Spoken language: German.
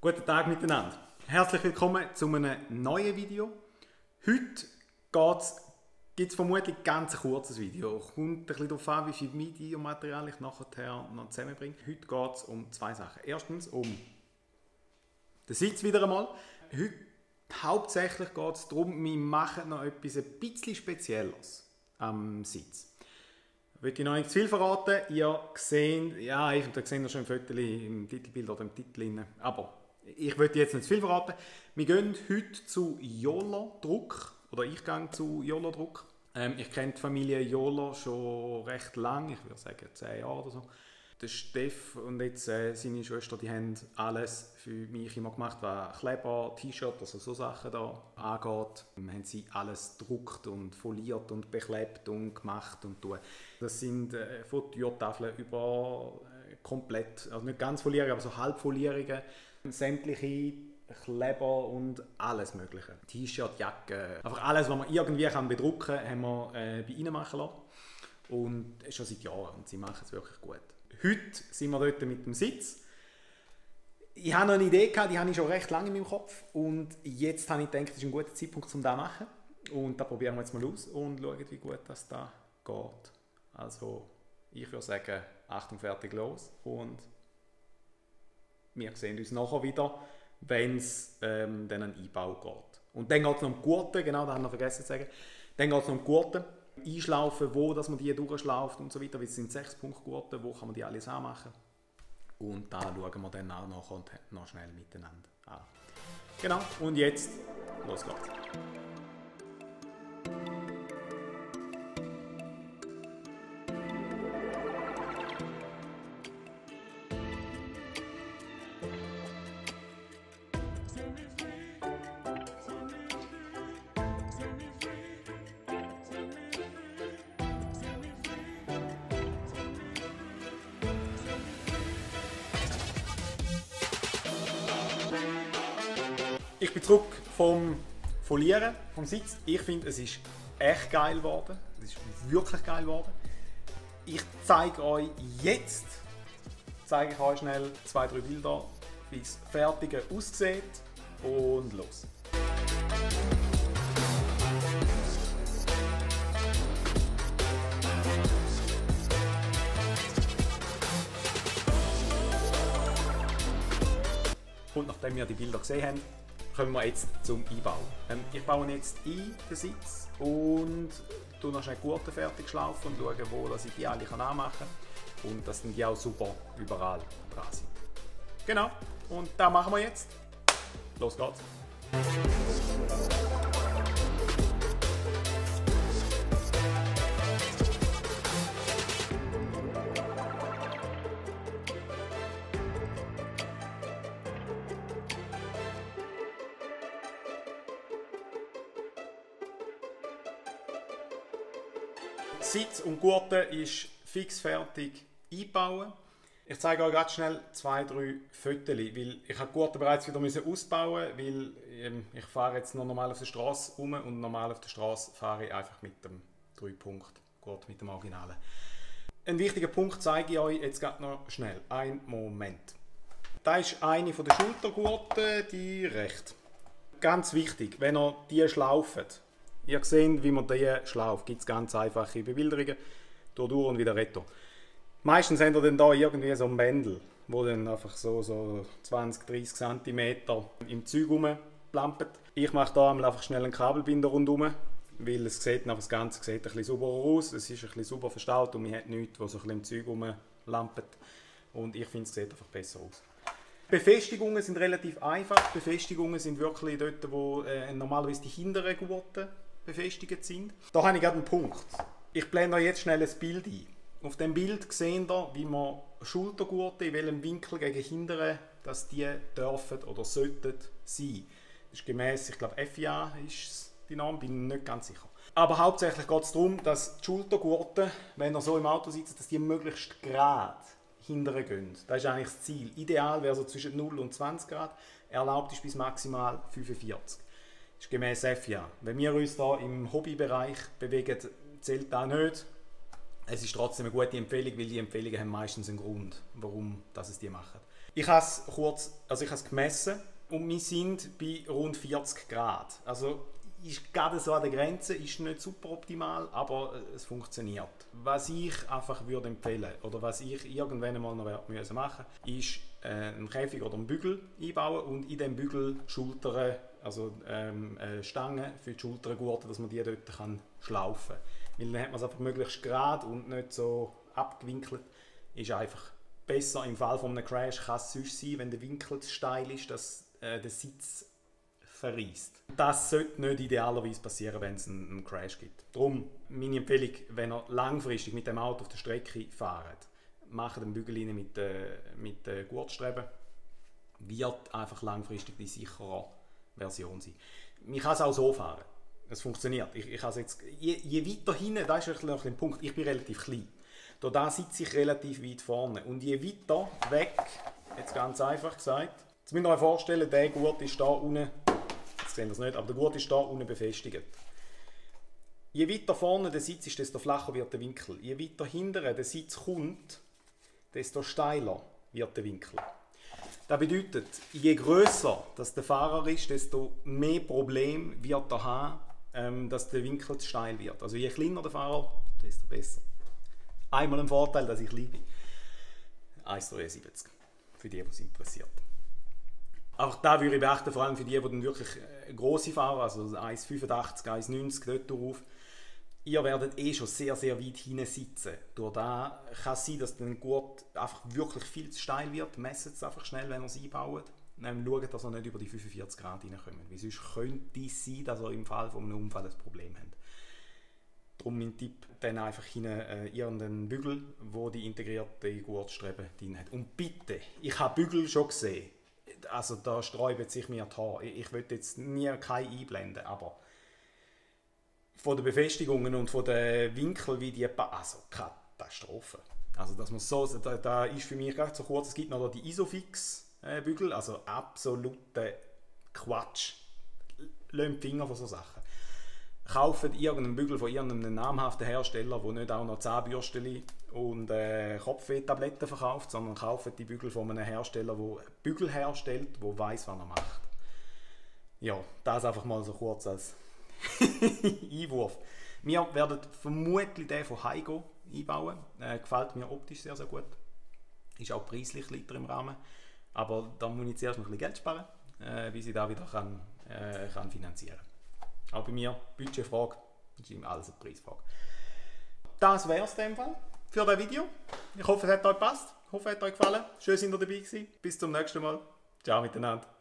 Guten Tag miteinander. Herzlich willkommen zu einem neuen Video. Heute gibt es vermutlich ganz ein kurzes Video. Kommt ein bisschen darauf an, wie viel Videomaterial ich nachher noch zusammenbringe. Heute geht es um zwei Sachen. Erstens um den Sitz wieder einmal. Heute hauptsächlich geht es darum, wir machen noch etwas ein bisschen Spezielles am Sitz. Ich will noch nicht zu viel verraten. Ihr seht, ja, da seht ihr schon im Foto im Titelbild oder im Titel drin. Aber ich will jetzt nicht zu viel verraten. Wir gehen heute zu Jolla Druck. Oder ich gehe zu Jolla Druck. Ich kenne die Familie Jolla schon recht lang. Ich würde sagen 10 Jahre oder so. Der Steff und jetzt seine Schwester, die haben alles für mich immer gemacht, was Kleber, T-Shirt, also so Sachen da angeht. Haben sie alles gedruckt und foliert und beklebt und gemacht und tun. Das sind von Türtafeln über komplett, also nicht ganz Folierungen, aber so Halbfolierungen, sämtliche Kleber und alles mögliche. T-Shirt, Jacken, einfach alles, was man irgendwie bedrucken kann, haben wir bei ihnen machen lassen. Und schon seit Jahren, und sie machen es wirklich gut. Heute sind wir dort mit dem Sitz. Ich habe noch eine Idee gehabt, die habe ich schon recht lange in meinem Kopf. Und jetzt habe ich gedacht, das ist ein guter Zeitpunkt, um das zu machen. Und da probieren wir jetzt mal aus und schauen, wie gut das da geht. Also, ich würde sagen, Achtung, fertig, los. Und wir sehen uns nachher wieder, wenn es dann einen Einbau geht. Und dann geht es noch um die Gurte, genau, das habe ich noch vergessen zu sagen. Dann geht es noch um die Gurte. Einschlaufen, wo dass man die durchschlauft und so weiter. Es sind 6-Punkt-Gurte, wo kann man die alles anmachen. Und da schauen wir dann auch nachher und noch schnell miteinander an. Genau, und jetzt, los geht's. Ich bin zurück vom Folieren, vom Sitz. Ich finde, es ist echt geil geworden. Es ist wirklich geil geworden. Ich zeige euch jetzt schnell 2-3 Bilder, wie das Fertige aussieht. Und los! Und nachdem wir die Bilder gesehen haben, kommen wir jetzt zum Einbauen. Ich baue jetzt den Sitz und tue noch schnell die Gurte fertig schlaufen und schaue, wo dass ich die alle anmachen kann und dass die auch super überall dran sind. Genau, und das machen wir jetzt. Los geht's! Sitz und Gurte ist fix fertig einbauen. Ich zeige euch ganz schnell 2-3 Fotos, weil ich habe die Gurte bereits wieder ausbauen, weil ich fahre jetzt noch normal auf der Straße rum und normal auf der Straße fahre ich einfach mit dem 3-Punkt-Gurt, mit dem Originalen. Ein wichtiger Punkt zeige ich euch jetzt gerade noch schnell. Einen Moment. Das ist eine von der Schultergurte, die rechts. Ganz wichtig, wenn ihr die schlauft. Ihr seht, wie man die schlauft. Gibt es ganz einfache Bebilderungen. Durch und wieder retto. Meistens habt ihr dann da irgendwie so ein Bändel, wo dann einfach so 20-30 cm im Zeug rumplampt. Ich mache da einfach schnell einen Kabelbinder rundherum, weil es sieht einfach, das Ganze sieht ein bisschen sauberer aus. Es ist ein bisschen sauber verstaut und man hat nichts, was so ein bisschen im Zeug rumlampt. Und ich finde, es sieht einfach besser aus. Befestigungen sind relativ einfach. Befestigungen sind wirklich dort, wo normalerweise die hinteren Gurte befestigt sind. Da habe ich gerade einen Punkt. Ich blende euch jetzt schnell ein Bild ein. Auf dem Bild seht ihr, wie man Schultergurte, in welchem Winkel gegen hinteren, dass die dürfen oder sollten sein. Das ist gemäß, ich glaube FIA ist die Norm, bin nicht ganz sicher. Aber hauptsächlich geht es darum, dass die Schultergurte, wenn ihr so im Auto sitzt, dass die möglichst gerade hinterher gehen. Das ist eigentlich das Ziel. Ideal wäre so zwischen 0 und 20 Grad. Erlaubt ist bis maximal 45. Das ist gemäß FIA. Wenn wir uns hier im Hobbybereich bewegen, zählt das nicht. Es ist trotzdem eine gute Empfehlung, weil die Empfehlungen haben meistens einen Grund, warum das es die machen. Ich habe es gemessen und wir sind bei rund 40 Grad. Also ist gerade so an der Grenze, ist nicht super optimal, aber es funktioniert. Was ich einfach würde empfehlen oder was ich irgendwann mal noch machen müssen, ist einen Käfig oder einen Bügel einbauen und in dem Bügel Schultern, also Stangen für die Schultergurte, dass man die dort schlaufen kann. Weil dann hat man es einfach möglichst gerade und nicht so abgewinkelt. Ist einfach besser im Fall von einem Crash, kann es sonst sein, wenn der Winkel zu steil ist, dass der Sitz verreist. Das sollte nicht idealerweise passieren, wenn es einen Crash gibt. Darum meine Empfehlung, wenn ihr langfristig mit dem Auto auf der Strecke fahrt, macht den Bügel rein mit Gurtstreben. Wird einfach langfristig die sichere Version sein. Man kann es auch so fahren. Es funktioniert. Ich jetzt, je weiter hinten, das ist noch ein Punkt, ich bin relativ klein. Da sitze ich relativ weit vorne. Und je weiter weg, jetzt ganz einfach gesagt, jetzt müsst ihr euch vorstellen, der Gurt ist da unten, jetzt sehen wir es nicht, aber der Gurt ist da unten befestigt. Je weiter vorne der Sitz ist, desto flacher wird der Winkel. Je weiter hinten der Sitz kommt, desto steiler wird der Winkel. Das bedeutet, je grösser der Fahrer ist, desto mehr Probleme wird er haben, dass der Winkel zu steil wird. Also je kleiner der Fahrer, desto besser. Einmal ein Vorteil, dass ich klein bin. 1,73 für die, die es interessiert. Auch da würde ich beachten, vor allem für die dann wirklich grosse Fahrer, also 1,85, 1,90 dort drauf. Ihr werdet schon sehr, sehr weit hinten sitzen. Durch das kann es sein, dass der Gurt einfach wirklich viel zu steil wird. Messt es einfach schnell, wenn ihr es einbaut. Schaut, dass ihr nicht über die 45 Grad reinkommt. Weil sonst könnte es sein, dass ihr im Fall von einem Unfall ein Problem habt. Darum mein Tipp, dann einfach hinten irgendeinen Bügel, wo die integrierte Gurtstrebe drin hat. Und bitte, ich habe Bügel schon gesehen. Also da sträuben sich mir die Haare. Ich will jetzt nie keine einblenden, aber von den Befestigungen und von den Winkeln, wie die also Katastrophe. Also dass man so, da ist für mich gerade so kurz, es gibt noch die Isofix-Bügel, also absoluter Quatsch. Lasst die Finger von so Sachen. Kauft irgendeinen Bügel von irgendeinem namhaften Hersteller, der nicht auch noch Zahnbürstchen und Kopfwehtabletten verkauft, sondern kauft die Bügel von einem Hersteller, der Bügel herstellt, der weiss, was er macht. Ja, das einfach mal so kurz als Einwurf. Wir werden vermutlich den von Hygo einbauen. Gefällt mir optisch sehr, sehr gut. Ist auch preislich liegt im Rahmen. Aber da muss ich zuerst noch ein bisschen Geld sparen, bis ich da wieder kann finanzieren kann. Auch bei mir, Budgetfrage, ist immer alles eine Preisfrage. Das wäre es in dem Fall für das Video. Ich hoffe, es hat euch gepasst. Ich hoffe, es hat euch gefallen. Schön, dass ihr dabei gewesen. Bis zum nächsten Mal. Ciao miteinander.